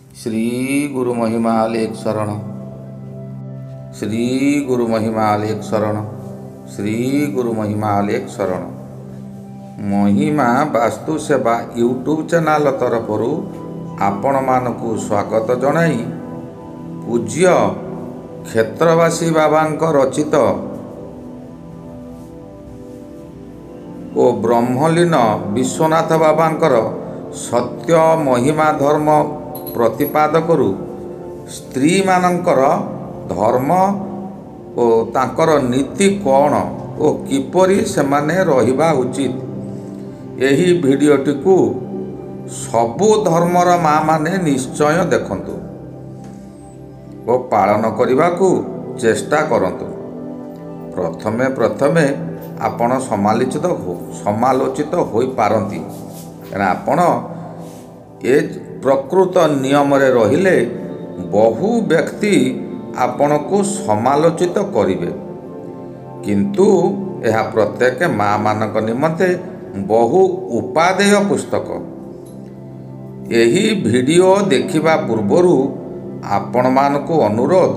श्री गुरु महिमाल एक शरण, श्री गुरु महिमाल एक शरण, श्री गुरु महिमाल एक शरण। महिमा वास्तु सेवा यूट्यूब चैनल तरफर आपण मानकु स्वागत जनाई पूज्य क्षेत्रवासी बाबांक रचित ओ ब्रह्मलीन विश्वनाथ बाबांकर सत्य महिमा धर्म प्रतिपादक स्त्री मानकर धर्म ओ तांकर नीति कौन ओ किपरि सेमाने रहिबा उचित एही भिडियोटी को सबु धर्मर माँ माने निश्चय देखंतु ओ पालन करने को चेष्टा करंतु। प्रथमे प्रथमे आपण समालोचित हो पारंती आपण ए प्रकृत नियम रे रहिले बहु व्यक्ति आपण को समालोचित करिवे, किंतु यह प्रत्येक माँ मानक निमंते बहु उपादेय पुस्तक। यही वीडियो देखिबा पूर्वरु आपण मानकु अनुरोध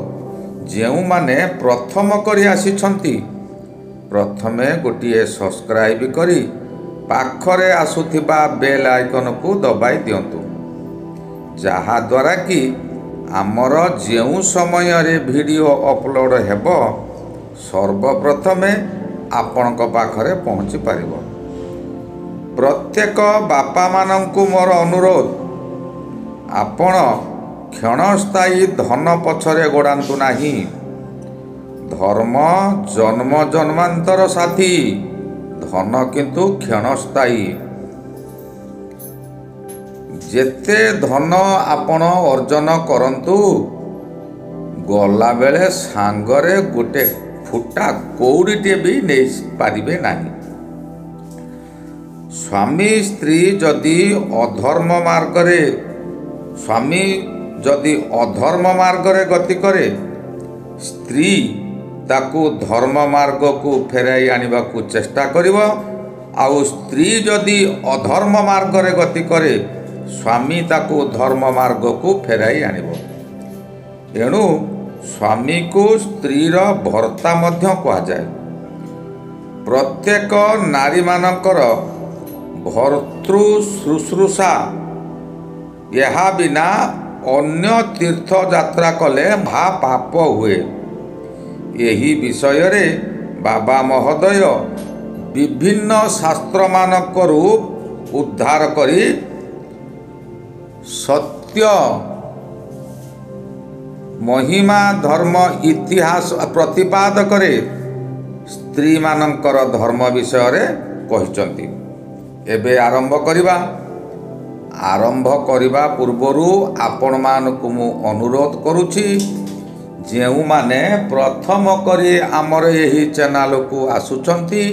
जेउ माने प्रथम करी आसीछंती प्रथमे गोटिए सब्सक्राइब करी पाखरे आसुथिबा बेल आइकन को दबाई दियंतु, जहा द्वारा कि आमर जेउ समय रे वीडियो अपलोड हेबो सर्वप्रथमे आपणक पाखरे पहुँची पारिबो। प्रत्येक बापा मानंकु मोर अनुरोध आपण क्षणस्थायी धन पछरे गोड़ांतु नाही। धर्म जन्म जन्मांतर साथी, धन किंतु क्षणस्थायी। जेते धन आपण अर्जन करंतु गला बेले सांगरे गोटे फुटा कौड़ीटे भी नहीं पारिबे नाही। स्वामी स्त्री जदि अधर्म मार्गरे स्वामी जदि अधर्म मार्गरे गति करे स्त्री ताकू धर्म मार्ग को फेराई आनिबा को चेष्टा करिवो, आउ स्त्री जदि अधर्म मार्गरे गति करे स्वामी ताकू धर्म मार्ग को फेराई आनिबो। एणु स्वामी को स्त्रीर भर्ता मध्य कहा जाए। प्रत्येक नारी मानकर भर्तृ शुश्रूषा यहा बिना अन्य तीर्थ यात्रा कले महा पाप हुए। यही विषय रे बाबा महोदय विभिन्न शास्त्र मानकरू उद्धार करी सत्य महिमा धर्म इतिहास प्रतिपाद करे स्त्री मानकर धर्म विषय रे कहिसंती। एबे आरंभ करिबा पूर्वरु आपण मानकु मु अनुरोध करूछि जेउ माने प्रथम करी आमर यही चैनल को आसुचंती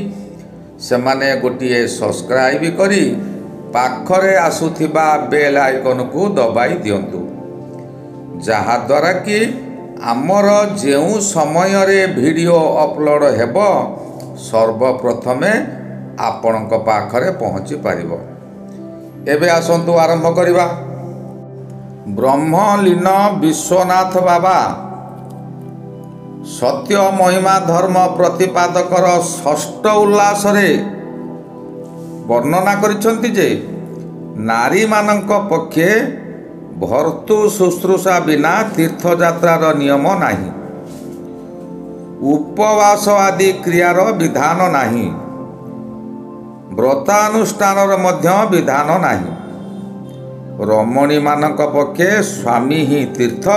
सेमाने गोटिए सब्सक्राइब करी पाखरे आसुथिबा बेल आइकन को दबाई दियंतु, जहा द्वारा कि आमर जेउ समय रे वीडियो अपलोड हेबो सर्वप्रथमे आपणक पाखरे पहुँची पारिबो। एबे आसंतु आरंभ करिबा। ब्रह्मलीन विश्वनाथ बाबा सत्य महिमा धर्म प्रतिपादकर षष्ठ उल्लास रे वर्णना करिसंती जे नारी मानक पक्षे भर्तृ शुश्रूषा बिना तीर्थयात्रार नियम नाही, उपवास आदि क्रियार विधान नाही, व्रतानुष्ठानर मध्य विधान नाही। रमणी मानक पक्षे स्वामी ही तीर्थ,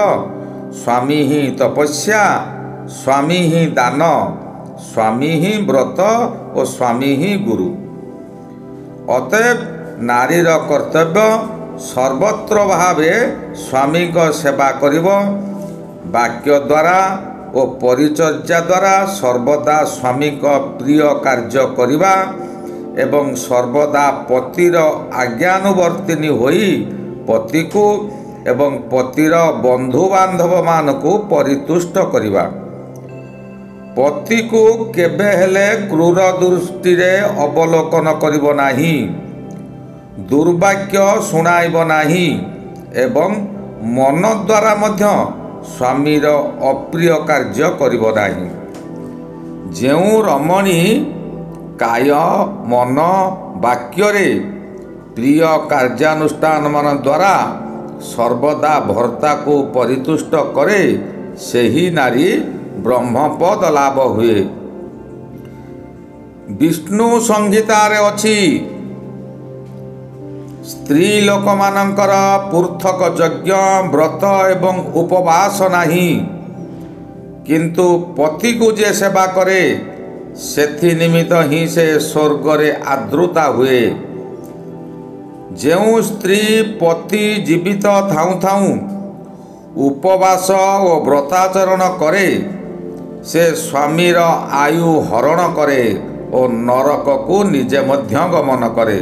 स्वामी ही तपस्या, स्वामी ही दान, स्वामी ही व्रत और स्वामी ही गुरु। अतएव नारीर कर्तव्य सर्वत्र भावे स्वामी को सेवा करिबो। वाक्य द्वारा और परिचर्या द्वारा सर्वदा स्वामी को प्रिय कार्य करिबा एवं सर्वदा पतिर आज्ञानुवर्तिनी होई पति को एवं पतिर बंधु बांधव मान को परितुष्ट करिबा। पति को केबे हेले क्रूर दृष्टि रे अवलोकन करिबो नाही, दुर्वाक्य शुणाइब नाही एवं ମନ ଦ୍ୱାରା ମଧ୍ୟ ସ୍ୱାମୀର ଅପ୍ରିୟ କାର୍ଯ୍ୟ କରିବ ନାହିଁ। ଯେଉଁ ରମଣୀ କାୟ ମନ ବାକ୍ୟରେ ପ୍ରିୟ କାର୍ଯ୍ୟାନୁଷ୍ଠାନମାନ ଦ୍ୱାରା ସର୍ବଦା ଭର୍ତ୍ତାକୁ ପରିତୁଷ୍ଟ କରେ ସେହି ନାରୀ ବ୍ରହ୍ମପଦ ଲାଭ ହୁଏ। ବିଷ୍ଣୁ ସଂହିତାରେ ଅଛି, ସ୍ତ୍ରୀ ଲୋକମାନଙ୍କର ପୃଥକ ଯଜ୍ଞ ବ୍ରତ ଏବଂ ଉପବାସ ନାହିଁ, କିନ୍ତୁ ପତିକୁ ଯେ ସେବା କରେ ସେଥି ନିମିତ୍ତ ହିଁ ସେ ସ୍ୱର୍ଗରେ ଆଦୃତା ହୁଏ। ଯେଉଁ ସ୍ତ୍ରୀ ପତି ଜୀବିତ ଥାଉଁ ଥାଉଁ ଉପବାସ ଓ ବ୍ରତାଚରଣ କରେ ସେ ସ୍ୱାମୀର ଆୟୁ ହରଣ କରେ ଓ ନରକକୁ ନିଜେ ମଧ୍ୟ ଗମନ କରେ।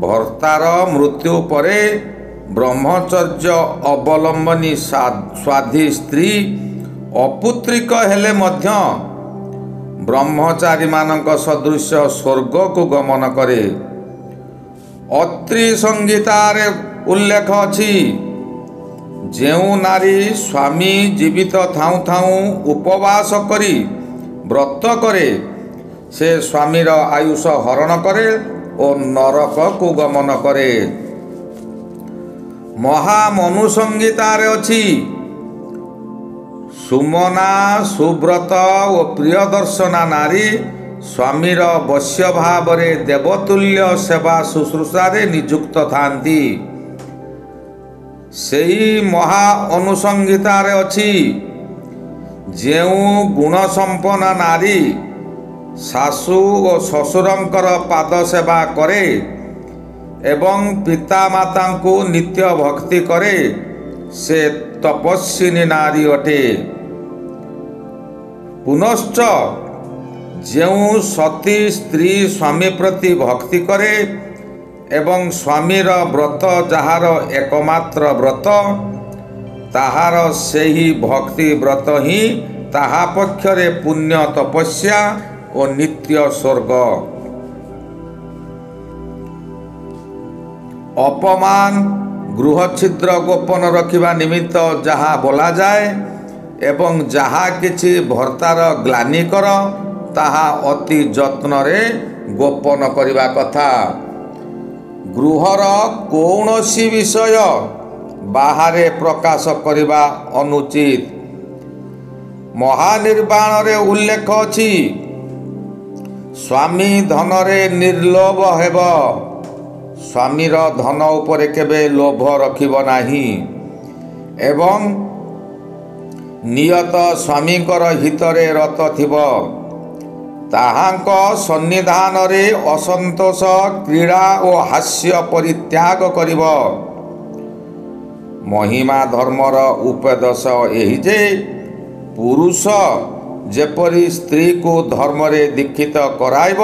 ଭର୍ତ୍ତାର ମୃତ୍ୟୁ ପରେ ବ୍ରହ୍ମଚର୍ଯ୍ୟ ଅବଲମ୍ବନୀ ସ୍ୱାଧୀ ସ୍ତ୍ରୀ ଅପୁତ୍ରିକ ହେଲେ ମଧ୍ୟ ବ୍ରହ୍ମଚାରୀମାନଙ୍କ ସଦୃଶ ସ୍ୱର୍ଗକୁ ଗମନ କରେ। ଅତ୍ରି ସଂହିତାରେ ଉଲ୍ଲେଖ ଅଛି, ଯେଉଁ ନାରୀ ସ୍ୱାମୀ ଜୀବିତ ଥାଉଁ ଥାଉଁ ଉପବାସ କରି ବ୍ରତ କରେ ସେ ସ୍ୱାମୀର ଆୟୁଷ ହରଣ କରେ ଓ ନରକକୁ ଗମନ କରେ। ମହାମନୁ ସଂହିତାରେ ଅଛି, ସୁମନା ସୁବ୍ରତ ଓ ପ୍ରିୟଦର୍ଶନା ନାରୀ ସ୍ୱାମୀର ବଶ୍ୟ ଭାବରେ ଦେବତୁଲ୍ୟ ସେବା ଶୁଶ୍ରୂଷାରେ ନିଯୁକ୍ତ ଥାନ୍ତି। ସେହି ମହା ଅନୁସଂହିତାରେ ଅଛି, ଯେଉଁ ଗୁଣସମ୍ପନ୍ନ ନାରୀ ଶାଶୁ ଓ ଶ୍ୱଶୁରଙ୍କର ପାଦ ସେବା କରେ ଏବଂ ପିତାମାତାଙ୍କୁ ନିତ୍ୟ ଭକ୍ତି କରେ ସେ ତପସ୍ୱିନୀ ନାରୀ ଅଟେ। ପୁନଶ୍ଚ ଯେଉଁ ସତୀ ସ୍ତ୍ରୀ ସ୍ୱାମୀ ପ୍ରତି ଭକ୍ତି କରେ ଏବଂ ସ୍ୱାମୀର ବ୍ରତ ଯାହାର ଏକମାତ୍ର ବ୍ରତ ତାହାର ସେହି ଭକ୍ତି ବ୍ରତ ହିଁ ତାହା ପକ୍ଷରେ ପୁଣ୍ୟ ତପସ୍ୟା ଓ ନିତ୍ୟ ସ୍ୱର୍ଗ। ଅପମାନ ଗୃହଛିଦ୍ର ଗୋପନ ରଖିବା ନିମିତ୍ତ ଯାହା ବୋଲାଯାଏ ଏବଂ ଯାହା କିଛି ଭର୍ତ୍ତାର ଗ୍ଲାନି କର ତାହା ଅତି ଯତ୍ନରେ ଗୋପନ କରିବା କଥା। ଗୃହର କୌଣସି ବିଷୟ ବାହାରେ ପ୍ରକାଶ କରିବା ଅନୁଚିତ। ମହାନିର୍ବାଣରେ ଉଲ୍ଲେଖ ଅଛି, ସ୍ୱାମୀ ଧନରେ ନିର୍ଲୋଭ ହେବ, ସ୍ୱାମୀର ଧନ ଉପରେ କେବେ ଲୋଭ ରଖିବ ନାହିଁ ଏବଂ ନିୟତ ସ୍ୱାମୀଙ୍କର ହିତରେ ରତ ଥିବ। ତାହାଙ୍କ ସନ୍ନିଧାନରେ ଅସନ୍ତୋଷ କ୍ରୀଡ଼ା ଓ ହାସ୍ୟ ପରିତ୍ୟାଗ କରିବ। ମହିମା ଧର୍ମର ଉପଦେଶ ଏହି ଯେ ପୁରୁଷ ଯେପରି ସ୍ତ୍ରୀକୁ ଧର୍ମରେ ଦୀକ୍ଷିତ କରାଇବ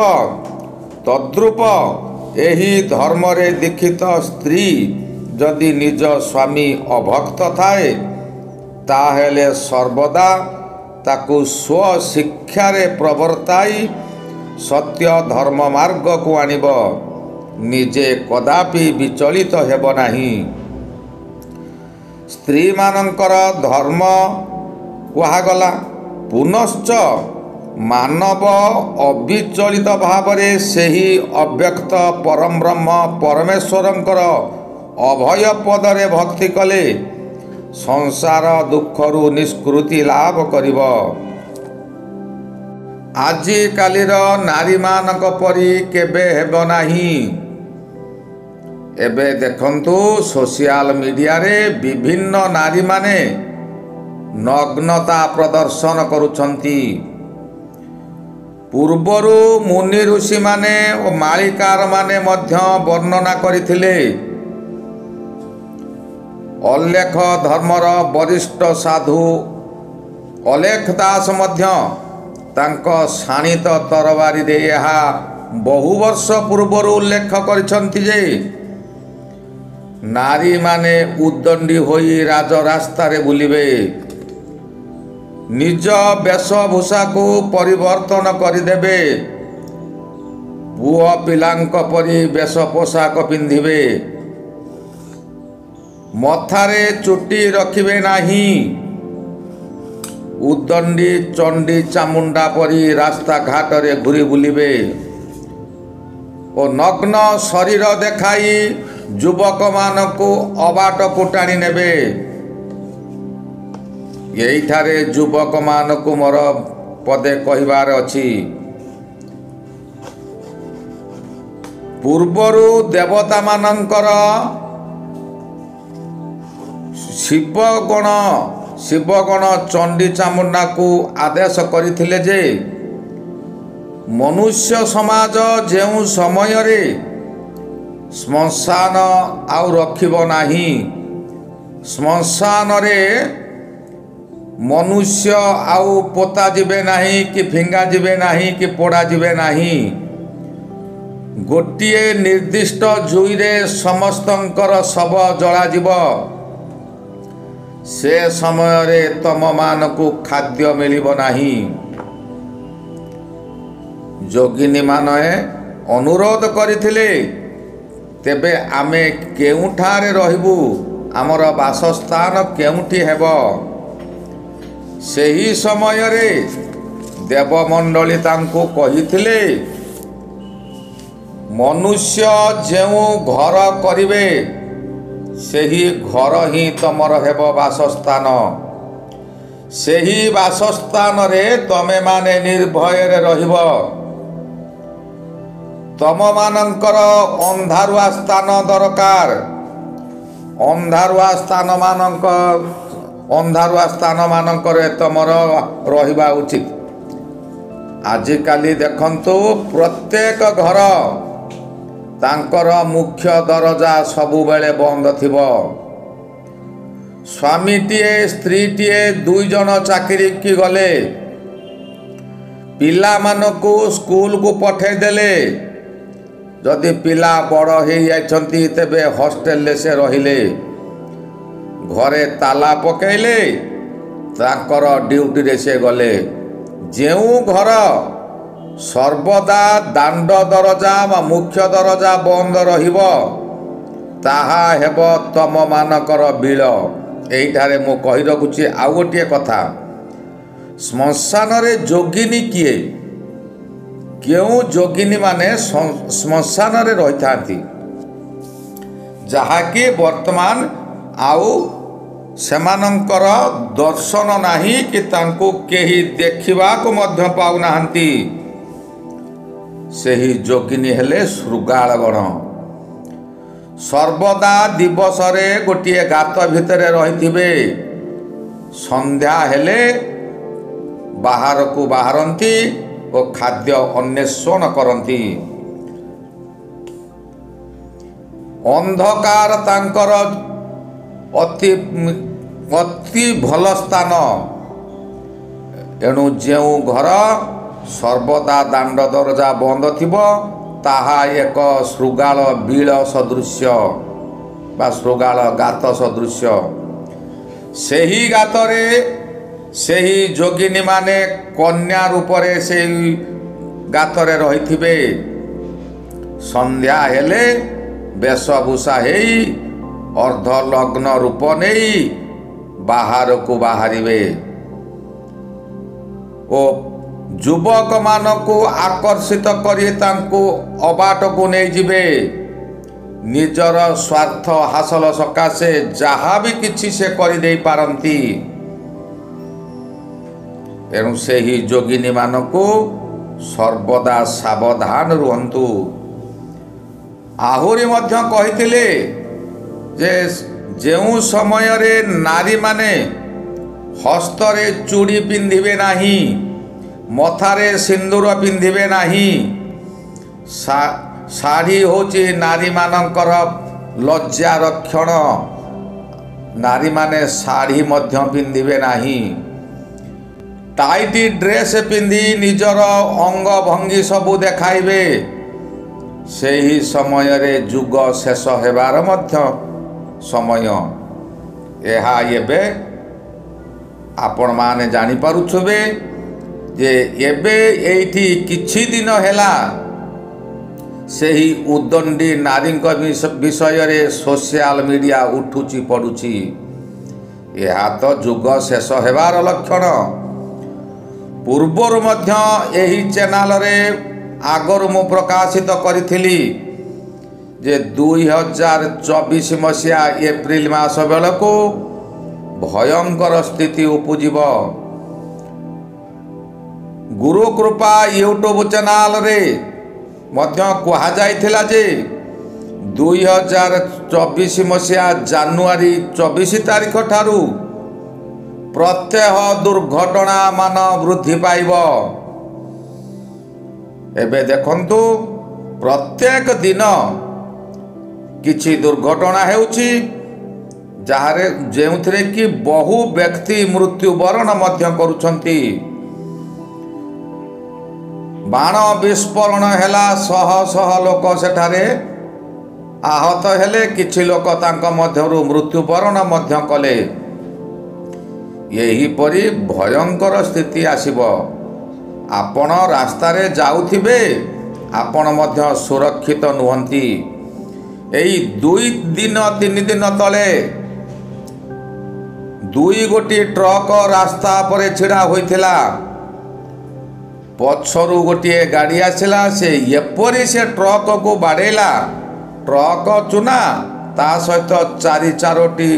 ତଦ୍ରୂପ ଏହି ଧର୍ମରେ ଦୀକ୍ଷିତ ସ୍ତ୍ରୀ ଯଦି ନିଜ ସ୍ୱାମୀ ଅଭକ୍ତ ଥାଏ ତାହେଲେ ସର୍ବଦା ତାକୁ ସ୍ୱଶିକ୍ଷାରେ ପ୍ରବର୍ତ୍ତାଇ ସତ୍ୟ ଧର୍ମ ମାର୍ଗକୁ ଆଣିବ, ନିଜେ କଦାପି ବିଚଳିତ ହେବ ନାହିଁ। ସ୍ତ୍ରୀମାନଙ୍କର ଧର୍ମ କୁହାଗଲା। ପୁନଶ୍ଚ ମାନବ ଅବିଚଳିତ ଭାବରେ ସେହି ଅବ୍ୟକ୍ତ ପରମବ୍ରହ୍ମ ପରମେଶ୍ୱରଙ୍କର ଅଭୟ ପଦରେ ଭକ୍ତି କଲେ ସଂସାର ଦୁଃଖରୁ ନିଷ୍କୃତି ଲାଭ କରିବ। ଆଜିକାଲିର ନାରୀମାନଙ୍କ ପରି କେବେ ହେବ ନାହିଁ। ଏବେ ଦେଖନ୍ତୁ ସୋସିଆଲ ମିଡ଼ିଆରେ ବିଭିନ୍ନ ନାରୀମାନେ ନଗ୍ନତା ପ୍ରଦର୍ଶନ କରୁଛନ୍ତି। ପୂର୍ବରୁ ମୁନି ଋଷିମାନେ ଓ ମାଳିକାରମାନେ ମଧ୍ୟ ବର୍ଣ୍ଣନା କରିଥିଲେ। ଅଲେଖ ଧର୍ମର ବରିଷ୍ଠ ସାଧୁ ଅଲେଖ ଦାସ ମଧ୍ୟ ତାଙ୍କ ଶାଣିତ ତରବାରୀରେ ଏହା ବହୁ ବର୍ଷ ପୂର୍ବରୁ ଉଲ୍ଲେଖ କରିଛନ୍ତି ଯେ ନାରୀମାନେ ଉଦଣ୍ଡି ହୋଇ ରାଜରାସ୍ତାରେ ବୁଲିବେ, ନିଜ ବେଶଭୂଷାକୁ ପରିବର୍ତ୍ତନ କରିଦେବେ, ପୁଅ ପିଲାଙ୍କ ପରି ବେଶ ପୋଷାକ ପିନ୍ଧିବେ, ମଥାରେ ଚୁଟି ରଖିବେ ନାହିଁ। ଉଦଣ୍ଡି ଚଣ୍ଡୀ ଚାମୁଣ୍ଡା ପରି ରାସ୍ତାଘାଟରେ ଘୁରି ବୁଲିବେ ଓ ନଗ୍ନ ଶରୀର ଦେଖାଇ ଯୁବକମାନଙ୍କୁ ଅବାଟକୁ ଟାଣି ନେବେ। ଏଇଠାରେ ଯୁବକମାନଙ୍କୁ ମୋର ପଦେ କହିବାର ଅଛି। ପୂର୍ବରୁ ଦେବତାମାନଙ୍କର ଶିବଗଣ ଚଣ୍ଡୀ ଚାମୁଣ୍ଡାକୁ ଆଦେଶ କରିଥିଲେ ଯେ ମନୁଷ୍ୟ ସମାଜ ଯେଉଁ ସମୟରେ ଶ୍ମଶାନ ଆଉ ରଖିବ ନାହିଁ, ଶ୍ମଶାନରେ ମନୁଷ୍ୟ ଆଉ ପୋତା ଯିବେ ନାହିଁ କି ଫିଙ୍ଗା ଯିବେ ନାହିଁ କି ପୋଡ଼ା ଯିବେ ନାହିଁ। ଗୋଟିଏ ନିର୍ଦ୍ଦିଷ୍ଟ ଜୁଇରେ ସମସ୍ତଙ୍କର ଶବ ଜଳାଯିବ। ସେ ସମୟରେ ତମମାନଙ୍କୁ ଖାଦ୍ୟ ମିଳିବ ନାହିଁ। ଯୋଗିନୀମାନେ ଅନୁରୋଧ କରିଥିଲେ, ତେବେ ଆମେ କେଉଁଠାରେ ରହିବୁ? ଆମର ବାସସ୍ଥାନ କେଉଁଠି ହେବ? ସେହି ସମୟରେ ଦେବମଣ୍ଡଳୀ ତାଙ୍କୁ କହିଥିଲେ, ମନୁଷ୍ୟ ଯେଉଁ ଘର କରିବେ ସେହି ଘର ହିଁ ତମର ହେବ ବାସସ୍ଥାନ। ସେହି ବାସସ୍ଥାନରେ ତମେମାନେ ନିର୍ଭୟରେ ରହିବ। ତମମାନଙ୍କର ଅନ୍ଧାରୁଆ ସ୍ଥାନ ଦରକାର। ଅନ୍ଧାରୁଆ ସ୍ଥାନମାନଙ୍କରେ ତମର ରହିବା ଉଚିତ। ଆଜିକାଲି ଦେଖନ୍ତୁ, ପ୍ରତ୍ୟେକ ଘର ତାଙ୍କର ମୁଖ୍ୟ ଦରଜା ସବୁବେଳେ ବନ୍ଦ ଥିବ। ସ୍ୱାମୀଟିଏ ସ୍ତ୍ରୀଟିଏ ଦୁଇ ଜଣ ଚାକିରିକି ଗଲେ, ପିଲାମାନଙ୍କୁ ସ୍କୁଲକୁ ପଠାଇଦେଲେ। ଯଦି ପିଲା ବଡ଼ ହୋଇଯାଇଛନ୍ତି ତେବେ ହଷ୍ଟେଲରେ ସେ ରହିଲେ। ଘରେ ତାଲା ପକାଇଲେ, ତାଙ୍କର ଡ୍ୟୁଟିରେ ସେ ଗଲେ। ଯେଉଁ ଘର ସର୍ବଦା ଦାଣ୍ଡ ଦରଜା ବା ମୁଖ୍ୟ ଦରଜା ବନ୍ଦ ରହିବ, ତାହା ହେବ ତମମାନଙ୍କର ବିଳ। ଏଇଠାରେ ମୁଁ କହି ରଖୁଛି ଆଉ ଗୋଟିଏ କଥା। ଶ୍ମଶାନରେ ଯୋଗିନୀ କିଏ? କେଉଁ ଯୋଗିନୀମାନେ ଶ୍ମଶାନରେ ରହିଥାନ୍ତି, ଯାହାକି ବର୍ତ୍ତମାନ ଆଉ ସେମାନଙ୍କର ଦର୍ଶନ ନାହିଁ କି ତାଙ୍କୁ କେହି ଦେଖିବାକୁ ମଧ୍ୟ ପାଉନାହାନ୍ତି। ସେହି ଯୋଗିନୀ ହେଲେ ଶୃଗାଳଗଣ। ସର୍ବଦା ଦିବସରେ ଗୋଟିଏ ଗାତ ଭିତରେ ରହିଥିବେ। ସନ୍ଧ୍ୟା ହେଲେ ବାହାରକୁ ବାହାରନ୍ତି ଓ ଖାଦ୍ୟ ଅନ୍ୱେଷଣ କରନ୍ତି। ଅନ୍ଧକାର ତାଙ୍କର ଅତି ଭଲ ସ୍ଥାନ। ଏଣୁ ଯେଉଁ ଘର ସର୍ବଦା ଦାଣ୍ଡ ଦରଜା ବନ୍ଦ ଥିବ, ତାହା ଏକ ଶୃଗାଳ ବିଳ ସଦୃଶ୍ୟ ବା ଶୃଗାଳ ଗାତ ସଦୃଶ୍ୟ। ସେହି ଗାତରେ ସେହି ଯୋଗିନୀମାନେ କନ୍ୟା ରୂପରେ ସେହି ଗାତରେ ରହିଥିବେ। ସନ୍ଧ୍ୟା ହେଲେ ବେଶଭୂଷା ହେଇ ଅର୍ଦ୍ଧଲଗ୍ନ ରୂପ ନେଇ ବାହାରକୁ ବାହାରିବେ ଓ ଯୁବକମାନଙ୍କୁ ଆକର୍ଷିତ କରି ତାଙ୍କୁ ଅବାଟକୁ ନେଇଯିବେ। ନିଜର ସ୍ୱାର୍ଥ ହାସଲ ସକାଶେ ଯାହା ବି କିଛି ସେ କରିଦେଇ ପାରନ୍ତି। ତେଣୁ ସେହି ଯୋଗିନୀମାନଙ୍କୁ ସର୍ବଦା ସାବଧାନ ରୁହନ୍ତୁ। ଆହୁରି ମଧ୍ୟ କହିଥିଲେ ଯେ ଯେଉଁ ସମୟରେ ନାରୀମାନେ ହସ୍ତରେ ଚୁଡ଼ି ପିନ୍ଧିବେ ନାହିଁ, ମଥାରେ ସିନ୍ଦୁର ପିନ୍ଧିବେ ନାହିଁ। ଶାଢ଼ୀ ହେଉଛି ନାରୀମାନଙ୍କର ଲଜ୍ଜା ରକ୍ଷଣ। ନାରୀମାନେ ଶାଢ଼ୀ ମଧ୍ୟ ପିନ୍ଧିବେ ନାହିଁ। ଟାଇଟ୍ ଡ୍ରେସ୍ ପିନ୍ଧି ନିଜର ଅଙ୍ଗଭଙ୍ଗୀ ସବୁ ଦେଖାଇବେ। ସେହି ସମୟରେ ଯୁଗ ଶେଷ ହେବାର ମଧ୍ୟ ସମୟ। ଏହା ଏବେ ଆପଣମାନେ ଜାଣିପାରୁଥିବେ ଯେ ଏବେ ଏଇଠି କିଛି ଦିନ ହେଲା ସେହି ଉଦଣ୍ଡୀ ନାରୀଙ୍କ ବିଷୟରେ ସୋସିଆଲ ମିଡ଼ିଆ ଉଠୁଛି ପଡ଼ୁଛି। ଏହା ତ ଯୁଗ ଶେଷ ହେବାର ଲକ୍ଷଣ। ପୂର୍ବରୁ ମଧ୍ୟ ଏହି ଚ୍ୟାନେଲରେ ଆଗରୁ ମୁଁ ପ୍ରକାଶିତ କରିଥିଲି ଯେ 2024 ମସିହା ଏପ୍ରିଲ ମାସ ବେଳକୁ ଭୟଙ୍କର ସ୍ଥିତି ଉପୁଜିବ। ଗୁରୁକୃପା ୟୁଟ୍ୟୁବ ଚ୍ୟାନେଲରେ ମଧ୍ୟ କୁହାଯାଇଥିଲା ଯେ 2024 ମସିହା ଜାନୁଆରୀ 24 ତାରିଖ ଠାରୁ ପ୍ରତ୍ୟହ ଦୁର୍ଘଟଣା ମାନ ବୃଦ୍ଧି ପାଇବ। ଏବେ ଦେଖନ୍ତୁ ପ୍ରତ୍ୟେକ ଦିନ କିଛି ଦୁର୍ଘଟଣା ହେଉଛି ଯେଉଁଥିରେ କି ବହୁ ବ୍ୟକ୍ତି ମୃତ୍ୟୁବରଣ ମଧ୍ୟ କରୁଛନ୍ତି। ବାଣ ବିସ୍ଫୋରଣ ହେଲା, ଶହ ଶହ ଲୋକ ସେଠାରେ ଆହତ ହେଲେ, କିଛି ଲୋକ ତାଙ୍କ ମଧ୍ୟରୁ ମୃତ୍ୟୁବରଣ ମଧ୍ୟ କଲେ। ଏହିପରି ଭୟଙ୍କର ସ୍ଥିତି ଆସିବ। ଆପଣ ରାସ୍ତାରେ ଯାଉଥିବେ, ଆପଣ ମଧ୍ୟ ସୁରକ୍ଷିତ ନୁହନ୍ତି। ଏଇ 2-3 ଦିନ ତଳେ 2 ଗୋଟି ଟ୍ରକ୍ ରାସ୍ତା ଉପରେ ଛିଡ଼ା ହୋଇଥିଲା। ପଛରୁ ଗୋଟିଏ ଗାଡ଼ି ଆସିଲା, ସେ ଏପରି ସେ ଟ୍ରକକୁ ବାଡ଼େଇଲା, ଟ୍ରକ୍ ଚୁନା, ତା ସହିତ 4-5ଟି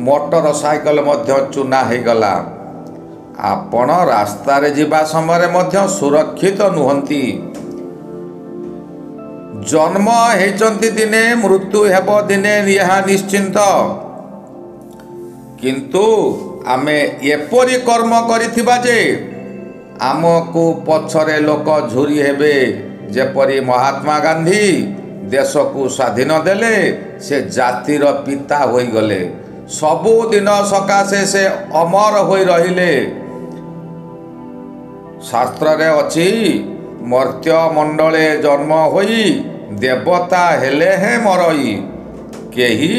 ମୋଟର ସାଇକେଲ ମଧ୍ୟ ଚୁନା ହେଇଗଲା। ଆପଣ ରାସ୍ତାରେ ଯିବା ସମୟରେ ମଧ୍ୟ ସୁରକ୍ଷିତ ନୁହନ୍ତି। ଜନ୍ମ ହେଇଛନ୍ତି ଦିନେ, ମୃତ୍ୟୁ ହେବ ଦିନେ, ଏହା ନିଶ୍ଚିନ୍ତ। କିନ୍ତୁ ଆମେ ଏପରି କର୍ମ କରିଥିବା ଯେ ଆମକୁ ପଛରେ ଲୋକ ଝୁରି ହେବେ। ଯେପରି ମହାତ୍ମା ଗାନ୍ଧୀ ଦେଶକୁ ସ୍ୱାଧୀନ ଦେଲେ, ସେ ଜାତିର ପିତା ହୋଇଗଲେ। ସବୁଦିନ ସକାଶେ ସେ ଅମର ହୋଇ ରହିଲେ। ଶାସ୍ତ୍ରରେ ଅଛି, ମର୍ତ୍ୟ ମଣ୍ଡଳେ ଜନ୍ମ ହୋଇ ଦେବତା ହେଲେ ହେଁ ମରଇ। କେହି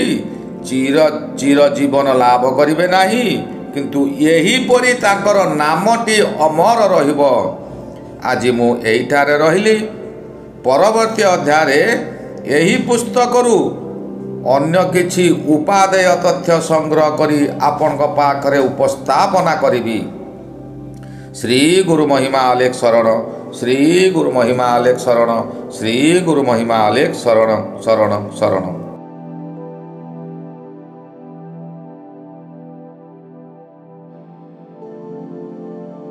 ଚିରଜୀବନ ଲାଭ କରିବେ ନାହିଁ, କିନ୍ତୁ ଏହିପରି ତାଙ୍କର ନାମଟି ଅମର ରହିବ। ଆଜି ମୁଁ ଏଇଠାରେ ରହିଲି। ପରବର୍ତ୍ତୀ ଅଧ୍ୟାୟରେ ଏହି ପୁସ୍ତକରୁ ଅନ୍ୟ କିଛି ଉପାଦେୟ ତଥ୍ୟ ସଂଗ୍ରହ କରି ଆପଣଙ୍କ ପାଖରେ ଉପସ୍ଥାପନା କରିବି। ଶ୍ରୀ ଗୁରୁ ମହିମା ଆଲେଖ ଶରଣ, ଶ୍ରୀ ଗୁରୁ ମହିମା ଆଲେଖ ଶରଣ, ଶ୍ରୀ ଗୁରୁ ମହିମା ଆଲେଖ ଶରଣ ଶରଣ ଶରଣ।